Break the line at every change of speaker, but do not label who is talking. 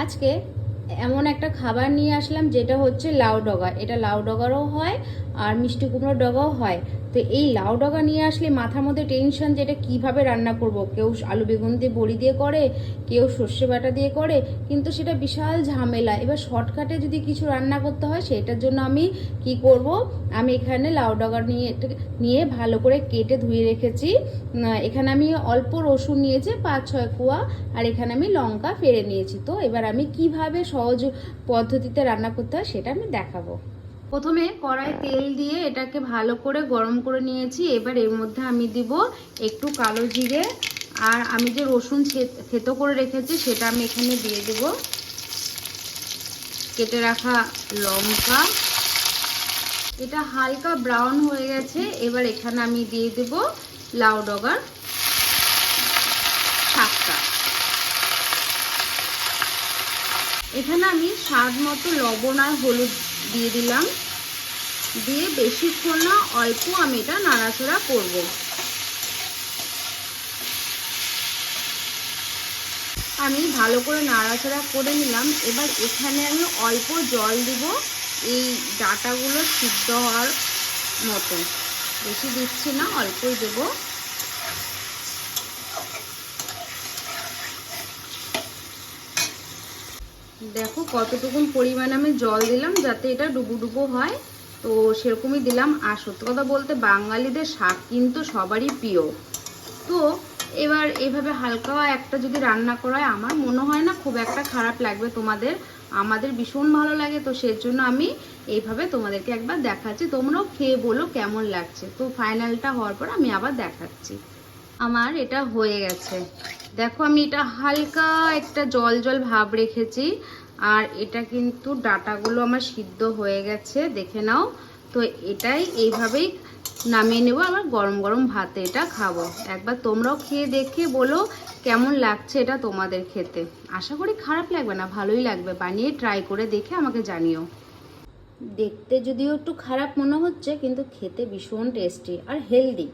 আজকে এমন একটা খাবার নিয়ে আসলাম যেটা হচ্ছে লাউ ডগা। এটা লাউ ডগারও হয় আর মিষ্টি কুমড়োর ডগাও হয়। তো এই লাউ ডগা নিয়ে আসলে মাথার মধ্যে টেনশন যে এটা কীভাবে রান্না করব। কেউ আলু বেগুন দিয়ে বড়ি দিয়ে করে, কেউ সর্ষে বাটা দিয়ে করে, কিন্তু সেটা বিশাল ঝামেলা। এবার শর্টকাটে যদি কিছু রান্না করতে হয় সেটার জন্য আমি কি করব, আমি এখানে লাউ ডগা নিয়ে ভালো করে কেটে ধুয়ে রেখেছি। এখানে আমি অল্প রসুন নিয়েছি 5-6 কোয়া, আর এখানে আমি লঙ্কা ফেড়ে নিয়েছি। তো এবার আমি কিভাবে সহজ পদ্ধতিতে রান্না করতে হয় সেটা আমি দেখাবো। প্রথমে কড়াই তেল দিয়ে এটাকে ভালো করে গরম করে নিয়েছি। এবার এর মধ্যে আমি দিব একটু কালো জিরে, আর আমি যে রসুন থেতো করে রেখেছি সেটা আমি এখানে দিয়ে দেব, কেটে রাখা লঙ্কা। এটা হালকা ব্রাউন হয়ে গেছে। এবার এখানে আমি দিয়ে দেব লাউ ডগার শাকটা। এখানে আমি স্বাদ মতো লবণ আর হলুদ দিয়ে দিলাম, দিয়ে বেশিক্ষণ না, অল্প আমি এটা নাড়াচাড়া করব। আমি ভালো করে নাড়াচাড়া করে নিলাম। এবার এখানে আমি অল্প জল দিব এই ডাঁটাগুলো সিদ্ধ হওয়ার মতো, বেশি দিচ্ছি না, অল্পই দেব। দেখো কতটুকুন পরিমাণে আমি জল দিলাম যাতে এটা ডুবো ডুবো হয়, তো সেরকমই দিলাম। আর সত্যি কথা বলতে বাঙালিদের শাক কিন্তু সবারই প্রিয়। তো এবার এইভাবে হালকা একটা যদি রান্না করা হয় আমার মনে হয় না খুব একটা খারাপ লাগবে তোমাদের। আমাদের ভীষণ ভালো লাগে, তো সেজন্য আমি এইভাবে তোমাদেরকে একবার দেখাচ্ছি, তোমরাও খেয়ে বলো কেমন লাগছে। তো ফাইনালটা হওয়ার পর আমি আবার দেখাচ্ছি। আমার এটা হয়ে গেছে, দেখো আমি এটা হালকা একটা জল জল ভাব রেখেছি, আর এটা কিন্তু ডাঁটাগুলো আমার সিদ্ধ হয়ে গেছে, দেখে নাও। তো এটাই এইভাবেই নামিয়ে নেবো, আমার গরম গরম ভাতে এটা খাবো। একবার তোমরাও খেয়ে দেখে বলো কেমন লাগছে এটা তোমাদের খেতে। আশা করি খারাপ লাগবে না, ভালোই লাগবে। বানিয়ে ট্রাই করে দেখে আমাকে জানিও। দেখতে যদিও একটু খারাপ মনে হচ্ছে, কিন্তু খেতে ভীষণ টেস্টি আর হেলদি।